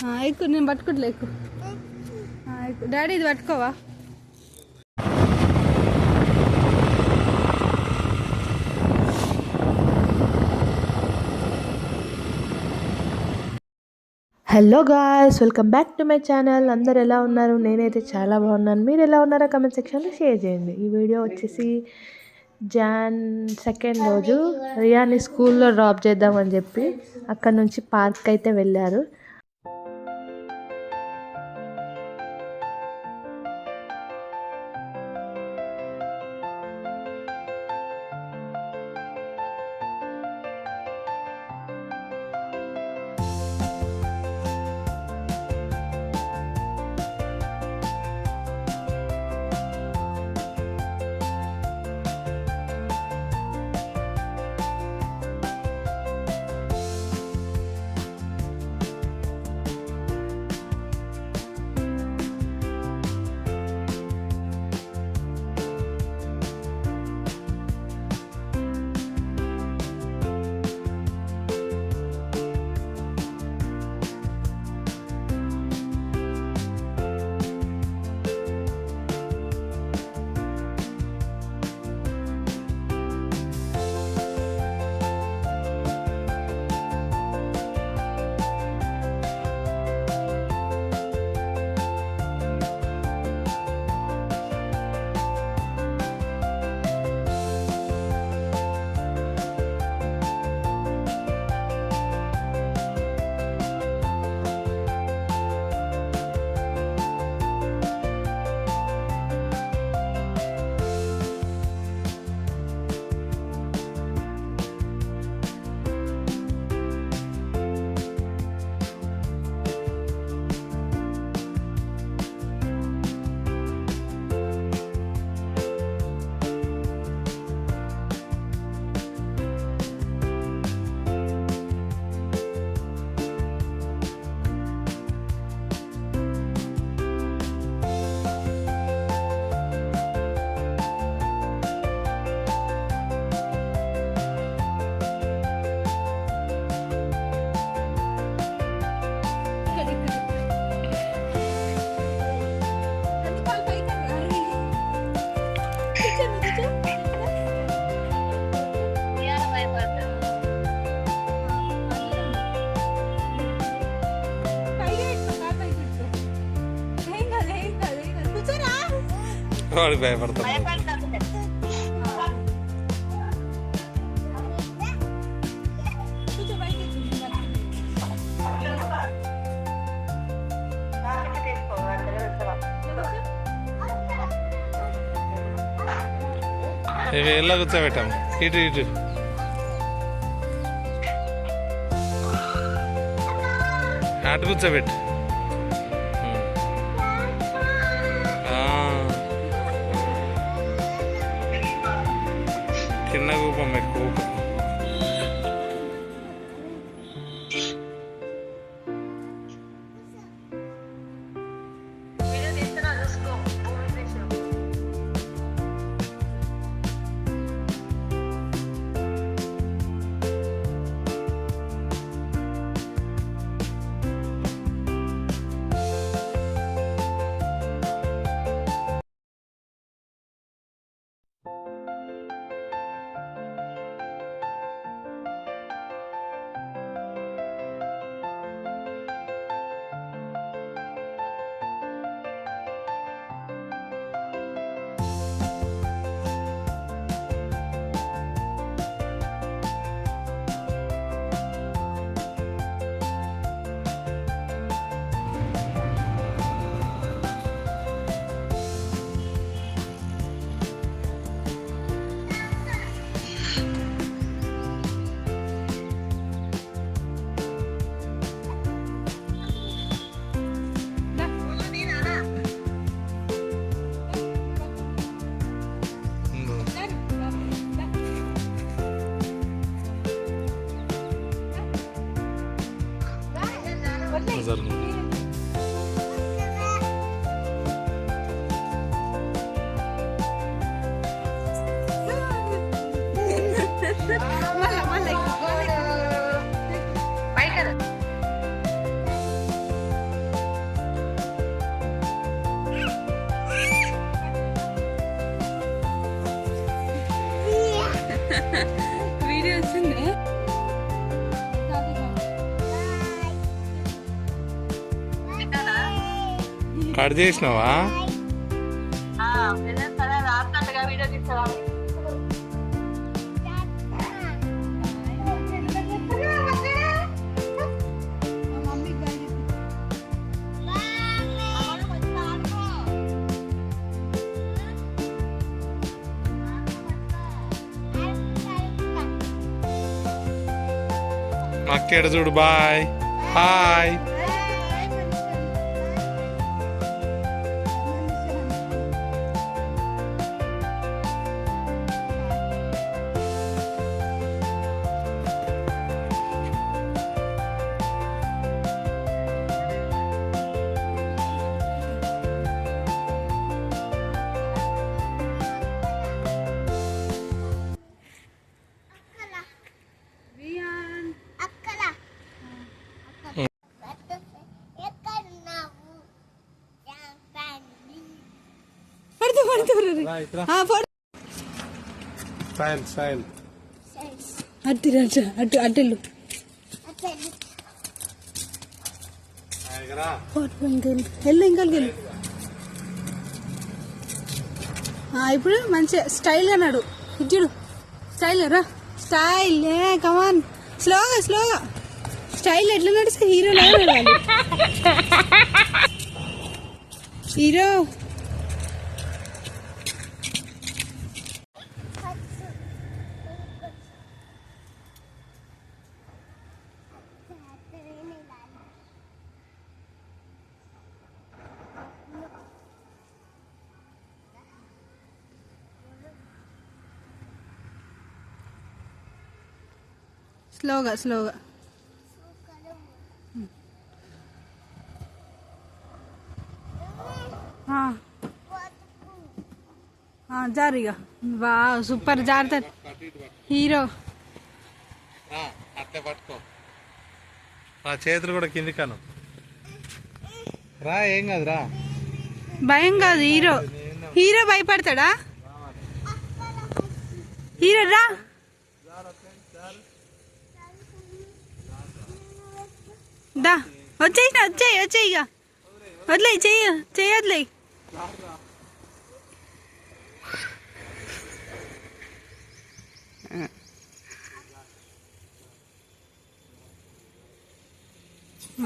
ఎక్కు, నేను పట్టుకుంటలే, ఎక్కు. డాడీ ఇది పట్టుకోవా? Hello guys, welcome back to my channel. అందరు ఎలా ఉన్నారు? నేనైతే చాలా బాగున్నాను. మీరు ఎలా ఉన్నారో కమెంట్ సెక్షన్లో షేర్ చేయండి. ఈ వీడియో వచ్చేసి జాన్ 2 రోజు రియాని స్కూల్లో డ్రాప్ చేద్దామని చెప్పి అక్కడ నుంచి పార్క్ అయితే వెళ్ళారు. వాడికి భయపడతాం. ఎలా కూర్చోబెట్టాము? ఇటు ఇటు అటు కూర్చోబెట్టు. చిన్న కూపం ఎక్కువ. జరుగుతుంది. కట్ చేసినావా? అక్కడ చూడు. Bye hi. స్టైల్ స్టైల్ అటు అటు అటెళ్ళు వెళ్ళు ఇంకా వెళ్ళు. ఇప్పుడు మంచిగా స్టైల్గా నాడు ఇచ్చుడు. స్టైల్ రా స్టైల్. కమాన్ స్లోగా స్లోగా. స్టైల్ ఎట్లా నడిస్తే హీరో లాగా నడవాలి. హీరో స్లోగా స్లోగా. జారిగా. వా సూపర్ జారుతారు హీరో. అట్లే పట్టుకో. ఆ చేతులు కూడా కింది కాను. రా ఏం కాదు రా. భయం కాదు. Hero hero భయపడతాడా? హీరో రా. దా వచ్చేసిన వచ్చేయి ఇక వదిలేయి. చెయ్యి వదిలేయి.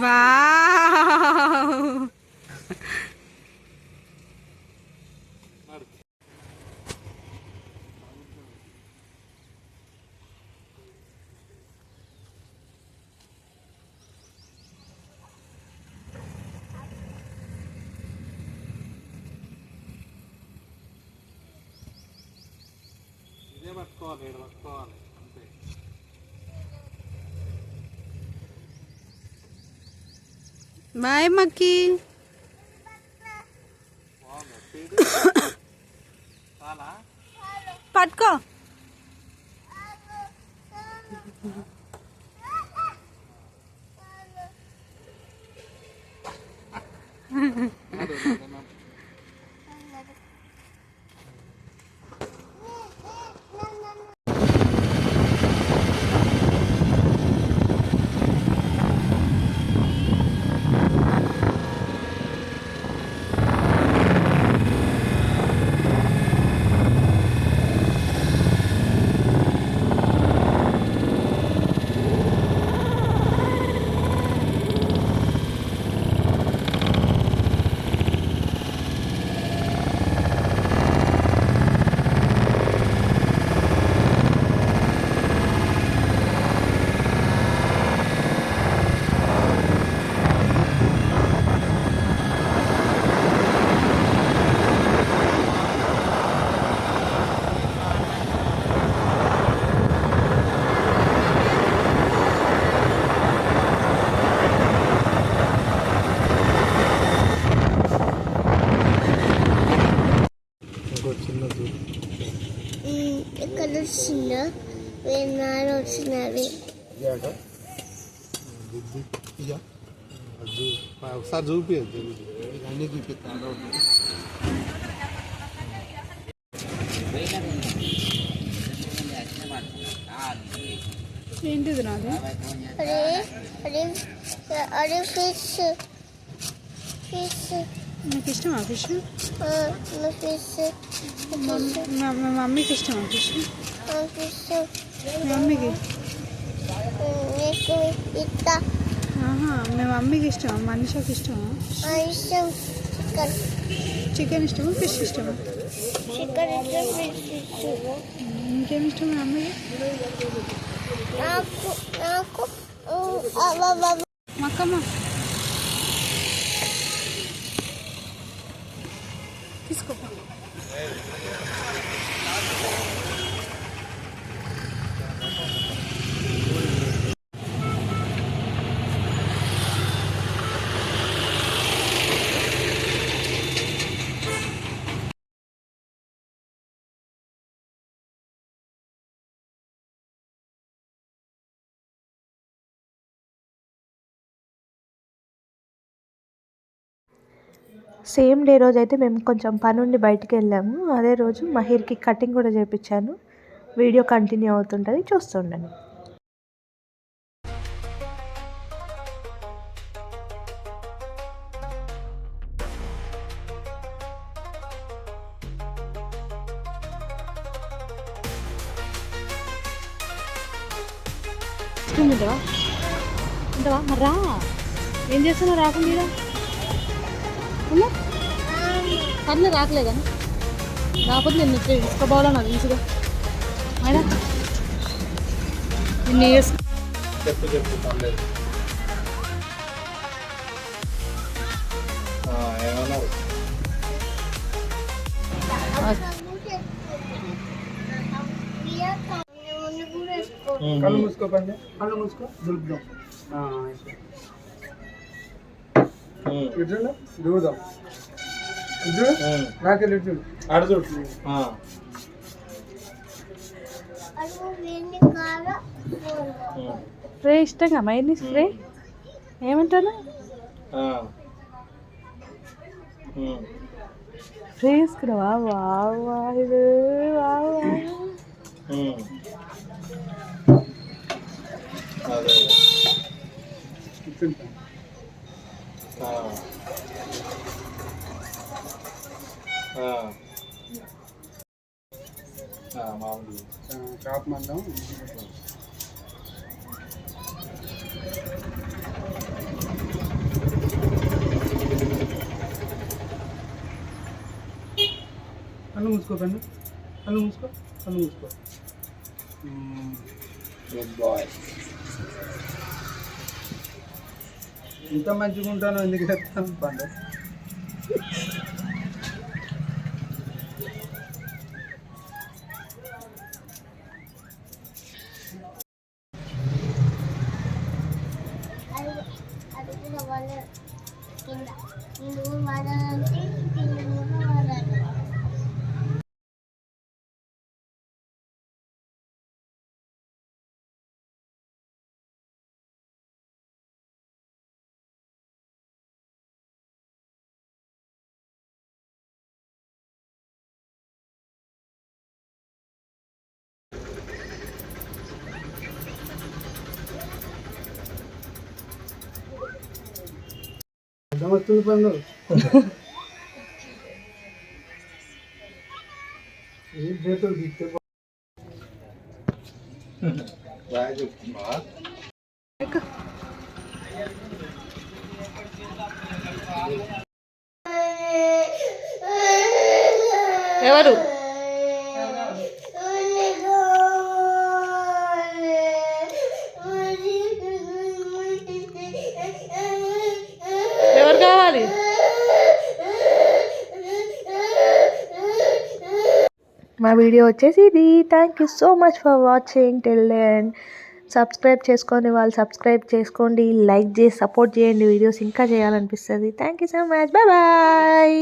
వావ్ ఇదే పట్టుకోవాలి. ఇక్కడ పట్టుకోవాలి అంతే. బాయ్ మక్కి. పట్టుకో. ఇక్కడ వచ్చిన వేనాడు వచ్చినవి. ఒకసారి చూపించదు. అన్ని చూపిస్తాను. ఏంటిది నాది? అరే అరే అరే ఫిష్ ఫిష్ నీకు ఇష్టమా ఫిష్? నాకు ఇష్టం. మా మమ్మీకి ఇష్టమా ఫిష్? నాకు ఇష్టం. మీ మమ్మీకి? నీకు ఇస్తా. మీ మమ్మీకి ఇష్టమా? మనిషికి ఇష్టమా? ఇష్టం. చికెన్. చికెన్ ఇష్టమా? ఫిష్ ఇష్టమా? చికెన్ ఇష్టం. ఫిష్ ఇష్టం. ఇంకేమి ఇష్టం మీ మమ్మీకి? నాకు మక్కమ్మ తీసుకో. సేమ్ డే రోజు అయితే మేము కొంచెం పనుండి బయటికి వెళ్ళాము. అదే రోజు మహిర్కి కటింగ్ కూడా చేయించాను. వీడియో కంటిన్యూ అవుతుంటుంది, చూస్తుండండి. ఉంటావా ఉంటావా మరి రా. ఏం చేస్తున్నావు రాకుండా? కళ్ళు రాకలే కానీ రాకపోతే నేను ఇక్కడ తీసుకోపోవాలా నాకు ఈజీగా మేడం. నిన్ను చెప్పు పర్లేదు. ఏమన్నారు? కళ్ళు మూసుకోకండి, కళ్ళు మూసుకో, దులుపుదాం. ఇటు దిగుదాం. ఇటు నాకెళ్ళి ఇటు అడుగు. స్ప్రే ఇష్టంగా మైని స్ప్రే ఏమంటాను? స్ప్రే తీసుకున్నావా? వా ఇది షాప్ మందం. కళ్ళు మూసుకోకండి, కళ్ళు మూసుకో, కళ్ళు మూసుకో. Good boy. ఇంత మంచిగా ఉంటాను ఎందుకు చెప్తాను పండు. వస్తుంది పండు. ఏం చేతులు తీస్తే రాయి చెప్తున్నా. ఎవరు? ఎవరు కావాలి? మా వీడియో వచ్చేసి ఇది. Thank you so much for watching till then. Subscribe చేసుకొని వాళ్ళు సబ్స్క్రైబ్ చేసుకోండి, లైక్ చేసి సపోర్ట్ చేయండి. వీడియోస్ ఇంకా చేయాలనిపిస్తుంది. Thank you so much. Bye bye.